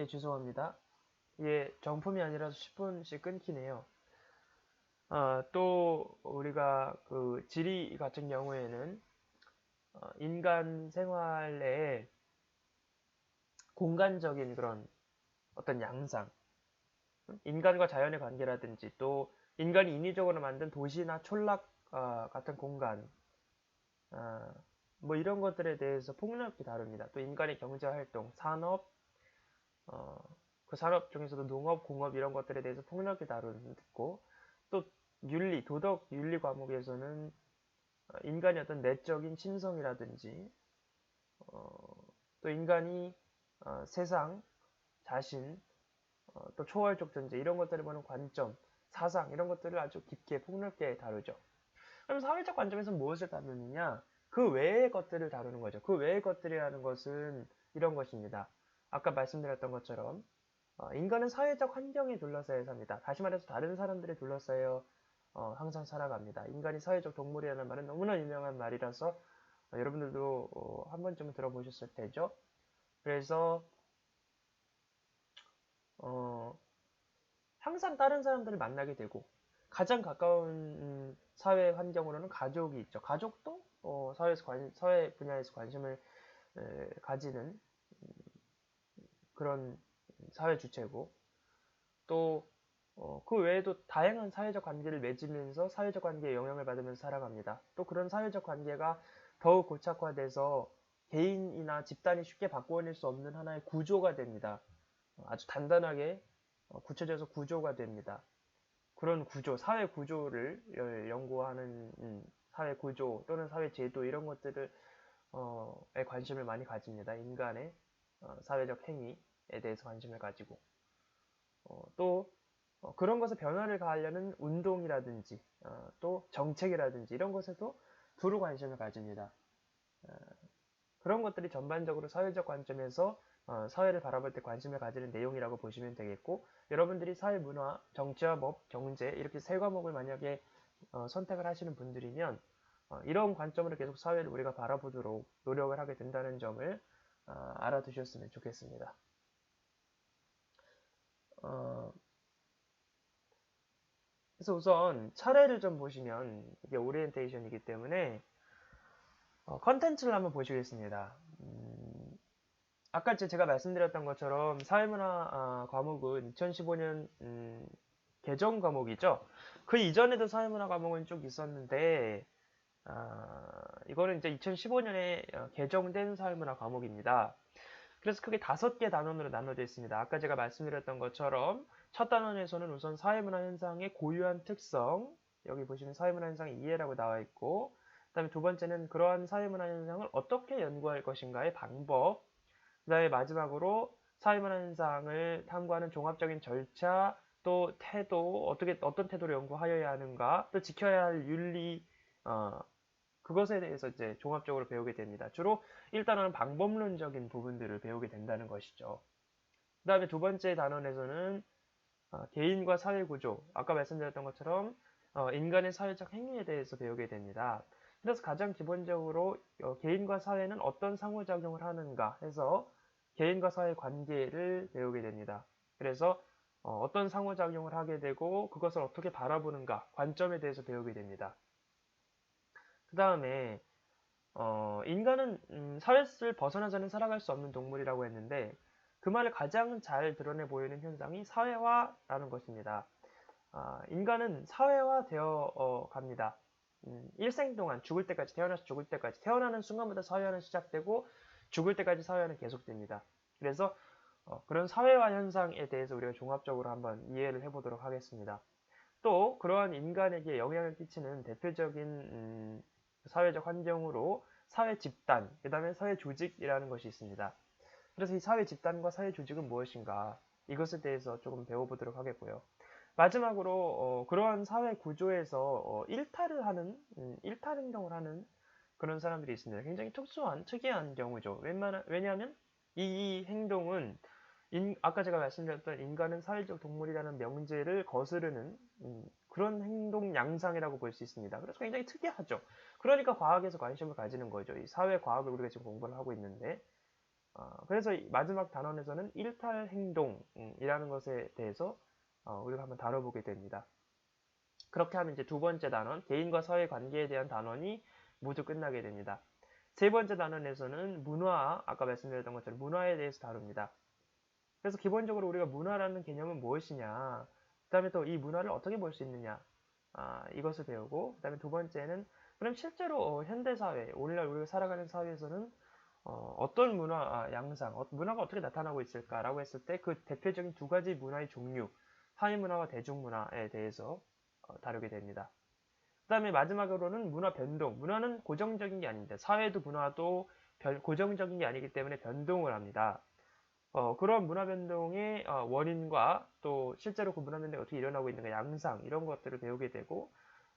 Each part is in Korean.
예, 죄송합니다. 이게 정품이 아니라서 10분씩 끊기네요. 또 우리가 그 지리 같은 경우에는 인간 생활 내에 공간적인 그런 어떤 양상, 인간과 자연의 관계라든지 또 인간이 인위적으로 만든 도시나 촌락 같은 공간, 어, 뭐 이런 것들에 대해서 폭넓게 다룹니다. 또 인간의 경제활동, 산업, 어, 그 산업 중에서도 농업, 공업 이런 것들에 대해서 폭넓게 다루고 또 윤리, 도덕 윤리 과목에서는 인간의 어떤 내적인 신성이라든지 또 인간이 세상, 자신, 또 초월적 존재 이런 것들을 보는 관점, 사상 이런 것들을 아주 깊게 폭넓게 다루죠. 그럼 사회적 관점에서 무엇을 다루느냐? 그 외의 것들을 다루는 거죠. 그 외의 것들이라는 것은 이런 것입니다. 아까 말씀드렸던 것처럼 인간은 사회적 환경에 둘러싸여 삽니다. 다시 말해서 다른 사람들에 둘러싸여 항상 살아갑니다. 인간이 사회적 동물이라는 말은 너무나 유명한 말이라서 여러분들도 한 번쯤은 들어보셨을 테죠. 그래서 어, 항상 다른 사람들을 만나게 되고 가장 가까운 사회 환경으로는 가족이 있죠. 가족도 사회 분야에서 관심을 가지는 그런 사회 주체고 또 그 외에도 다양한 사회적 관계를 맺으면서 사회적 관계에 영향을 받으면서 살아갑니다. 또 그런 사회적 관계가 더욱 고착화돼서 개인이나 집단이 쉽게 바꿔낼 수 없는 하나의 구조가 됩니다. 아주 단단하게 굳혀져서 구조가 됩니다. 그런 구조, 사회 구조를 연구하는 사회 구조 또는 사회 제도 이런 것들을 에 관심을 많이 가집니다. 인간의 사회적 행위에 대해서 관심을 가지고 또 그런 것에 변화를 가하려는 운동이라든지 또 정책이라든지 이런 것에도 두루 관심을 가집니다. 어, 그런 것들이 전반적으로 사회적 관점에서 사회를 바라볼 때 관심을 가지는 내용이라고 보시면 되겠고 여러분들이 사회 문화, 정치와 법, 경제 이렇게 세 과목을 만약에 선택을 하시는 분들이면 이런 관점으로 계속 사회를 우리가 바라보도록 노력을 하게 된다는 점을 알아두셨으면 좋겠습니다. 어, 그래서 우선 차례를 좀 보시면 이게 오리엔테이션이기 때문에 컨텐츠를 한번 보시겠습니다. 아까 제가 말씀드렸던 것처럼 사회문화 과목은 2015년 개정 과목이죠. 그 이전에도 사회문화 과목은 쭉 있었는데 이거는 이제 2015년에 개정된 사회문화 과목입니다. 그래서 크게 5개 단원으로 나눠져 있습니다. 아까 제가 말씀드렸던 것처럼 첫 단원에서는 우선 사회문화 현상의 고유한 특성, 여기 보시면 사회문화 현상의 이해라고 나와 있고, 그 다음에 두 번째는 그러한 사회문화 현상을 어떻게 연구할 것인가의 방법, 그 다음에 마지막으로 사회문화 현상을 탐구하는 종합적인 절차, 또 태도, 어떤 태도를 연구하여야 하는가, 또 지켜야 할 윤리, 그것에 대해서 이제 종합적으로 배우게 됩니다. 주로 일단은 방법론적인 부분들을 배우게 된다는 것이죠. 그 다음에 두 번째 단원에서는 개인과 사회 구조, 아까 말씀드렸던 것처럼 인간의 사회적 행위에 대해서 배우게 됩니다. 그래서 가장 기본적으로 개인과 사회는 어떤 상호작용을 하는가 해서 개인과 사회 관계를 배우게 됩니다. 그래서 어떤 상호작용을 하게 되고 그것을 어떻게 바라보는가 관점에 대해서 배우게 됩니다. 그 다음에 인간은 사회를 벗어나서는 살아갈 수 없는 동물이라고 했는데 그 말을 가장 잘 드러내 보이는 현상이 사회화라는 것입니다. 인간은 사회화되어 갑니다. 일생 동안 죽을 때까지 태어나서 죽을 때까지 태어나는 순간부터 사회화는 시작되고 죽을 때까지 사회화는 계속됩니다. 그래서 그런 사회화 현상에 대해서 우리가 종합적으로 한번 이해를 해보도록 하겠습니다. 또 그러한 인간에게 영향을 끼치는 대표적인 사회적 환경으로 사회 집단, 그 다음에 사회 조직이라는 것이 있습니다. 그래서 이 사회 집단과 사회 조직은 무엇인가 이것에 대해서 조금 배워보도록 하겠고요. 마지막으로 그러한 사회 구조에서 일탈을 하는 일탈 행동을 하는 그런 사람들이 있습니다. 굉장히 특이한 경우죠. 왜냐하면 이 행동은 아까 제가 말씀드렸던 인간은 사회적 동물이라는 명제를 거스르는 그런 행동 양상이라고 볼 수 있습니다. 그래서 굉장히 특이하죠. 그러니까 과학에서 관심을 가지는 거죠. 이 사회 과학을 우리가 지금 공부를 하고 있는데 그래서 마지막 단원에서는 일탈 행동이라는 것에 대해서 우리가 한번 다뤄보게 됩니다. 그렇게 하면 이제 두 번째 단원, 개인과 사회 관계에 대한 단원이 모두 끝나게 됩니다. 세 번째 단원에서는 문화, 아까 말씀드렸던 것처럼 문화에 대해서 다룹니다. 그래서 기본적으로 우리가 문화라는 개념은 무엇이냐, 그 다음에 또 이 문화를 어떻게 볼 수 있느냐, 이것을 배우고, 그 다음에 두 번째는 그럼 실제로 현대사회, 오늘날 우리가 살아가는 사회에서는 어떤 문화 양상, 문화가 어떻게 나타나고 있을까라고 했을 때 그 대표적인 두 가지 문화의 종류, 사회문화와 대중문화에 대해서 다루게 됩니다. 그 다음에 마지막으로는 문화 변동. 문화는 고정적인 게 아닙니다. 사회도 문화도 고정적인 게 아니기 때문에 변동을 합니다. 그런 문화 변동의 원인과 또 실제로 그 문화 변동이 어떻게 일어나고 있는가 양상 이런 것들을 배우게 되고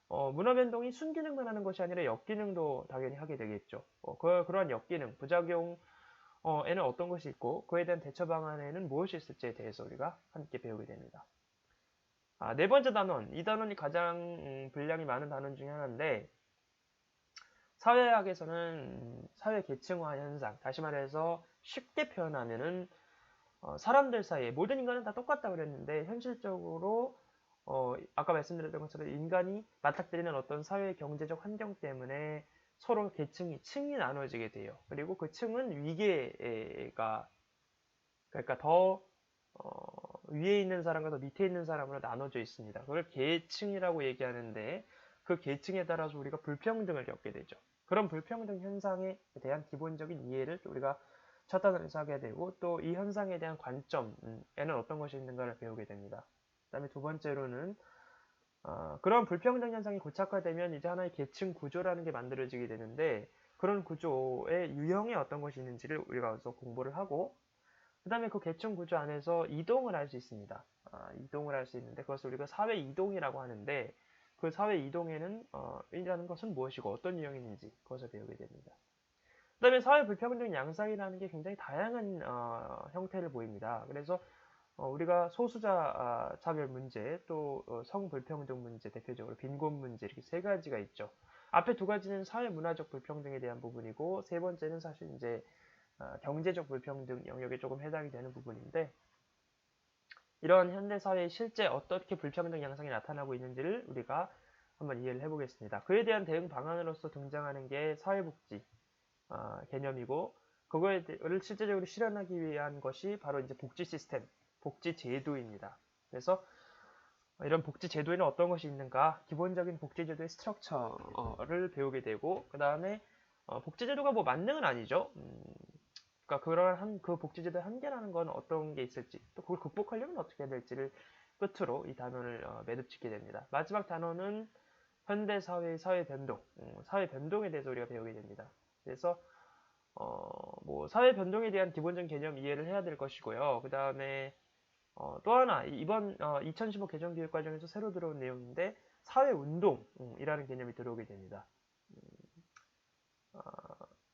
문화 변동이 순기능만 하는 것이 아니라 역기능도 당연히 하게 되겠죠. 그러한 역기능, 부작용에는 어떤 것이 있고 그에 대한 대처 방안에는 무엇이 있을지에 대해서 우리가 함께 배우게 됩니다. 네 번째 단원, 이 단원이 가장 분량이 많은 단원 중에 하나인데 사회학에서는 사회 계층화 현상, 다시 말해서 쉽게 표현하면은 사람들 사이에 모든 인간은 다 똑같다 그랬는데 현실적으로 아까 말씀드렸던 것처럼 인간이 맞닥뜨리는 어떤 사회 경제적 환경 때문에 서로 층이 나눠지게 돼요. 그리고 그 층은 위계가 그러니까 더 위에 있는 사람과 더 밑에 있는 사람으로 나눠져 있습니다. 그걸 계층이라고 얘기하는데 그 계층에 따라서 우리가 불평등을 겪게 되죠. 그런 불평등 현상에 대한 기본적인 이해를 우리가 첫 단원에서 하게 되고 또 이 현상에 대한 관점에는 어떤 것이 있는가를 배우게 됩니다. 그 다음에 두 번째로는 그런 불평등 현상이 고착화되면 이제 하나의 계층 구조라는 게 만들어지게 되는데 그런 구조의 유형에 어떤 것이 있는지를 우리가 어서 공부를 하고 그 다음에 그 계층 구조 안에서 이동을 할 수 있습니다. 이동을 할 수 있는데 그것을 우리가 사회 이동이라고 하는데 그 사회 이동에는 이라는 것은 무엇이고 어떤 유형인지 그것을 배우게 됩니다. 그 다음에 사회 불평등 양상이라는 게 굉장히 다양한 형태를 보입니다. 그래서 우리가 소수자 차별 문제, 또 성불평등 문제, 대표적으로 빈곤 문제 이렇게 세 가지가 있죠. 앞에 두 가지는 사회 문화적 불평등에 대한 부분이고 세 번째는 사실 이제 경제적 불평등 영역에 조금 해당이 되는 부분인데 이런 현대 사회에 실제 어떻게 불평등 양상이 나타나고 있는지를 우리가 한번 이해를 해보겠습니다. 그에 대한 대응 방안으로서 등장하는 게 사회복지 개념이고 그거를 실제적으로 실현하기 위한 것이 바로 이제 복지 시스템, 복지 제도입니다. 그래서 이런 복지 제도에는 어떤 것이 있는가? 기본적인 복지 제도의 스트럭처를 배우게 되고 그 다음에 복지 제도가 뭐 만능은 아니죠. 그러니까 그러한 그 복지 제도의 한계라는 건 어떤 게 있을지 또 그걸 극복하려면 어떻게 해야 될지를 끝으로 이 단원을 매듭짓게 됩니다. 마지막 단원은 현대 사회의 사회 변동, 사회 변동에 대해서 우리가 배우게 됩니다. 그래서 뭐 사회 변동에 대한 기본적인 개념 이해를 해야 될 것이고요. 그 다음에 또 하나 이번 2015 개정교육과정에서 새로 들어온 내용인데 사회운동이라는 개념이 들어오게 됩니다.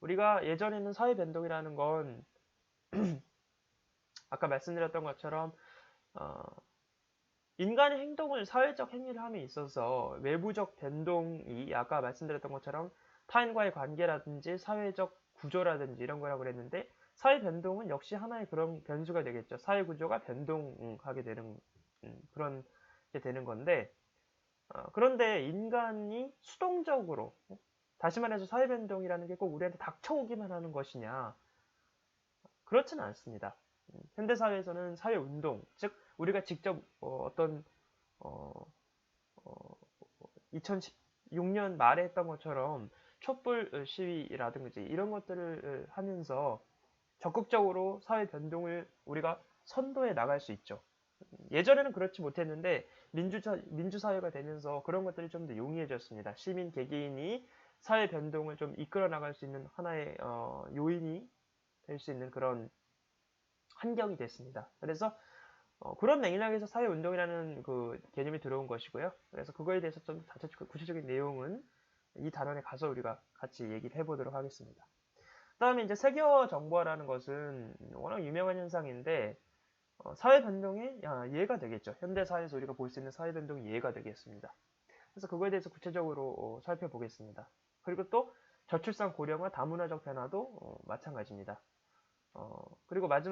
우리가 예전에는 사회 변동이라는 건 아까 말씀드렸던 것처럼 인간의 행동을 사회적 행위를 함에 있어서 외부적 변동이 아까 말씀드렸던 것처럼 타인과의 관계라든지 사회적 구조라든지 이런 거라고 그랬는데 사회 변동은 역시 하나의 그런 변수가 되겠죠. 사회 구조가 변동하게 되는 그런 게 되는 건데 그런데 인간이 수동적으로 다시 말해서 사회 변동이라는 게 꼭 우리한테 닥쳐오기만 하는 것이냐 그렇지는 않습니다. 현대 사회에서는 사회 운동, 즉 우리가 직접 어떤 2016년 말에 했던 것처럼 촛불 시위라든지 이런 것들을 하면서 적극적으로 사회 변동을 우리가 선도해 나갈 수 있죠. 예전에는 그렇지 못했는데 민주사회가 되면서 그런 것들이 좀 더 용이해졌습니다. 시민 개개인이 사회 변동을 좀 이끌어 나갈 수 있는 하나의 요인이 될 수 있는 그런 환경이 됐습니다. 그래서 그런 맥락에서 사회운동이라는 그 개념이 들어온 것이고요. 그래서 그거에 대해서 좀 구체적인 내용은 이 단원에 가서 우리가 같이 얘기를 해보도록 하겠습니다. 그 다음에 이제 세계화 정보화라는 것은 워낙 유명한 현상인데 사회 변동의 예가 되겠죠. 현대 사회에서 우리가 볼 수 있는 사회 변동의 예가 되겠습니다. 그래서 그거에 대해서 구체적으로 살펴보겠습니다. 그리고 또 저출산 고령화 다문화적 변화도 마찬가지입니다. 그리고 마지막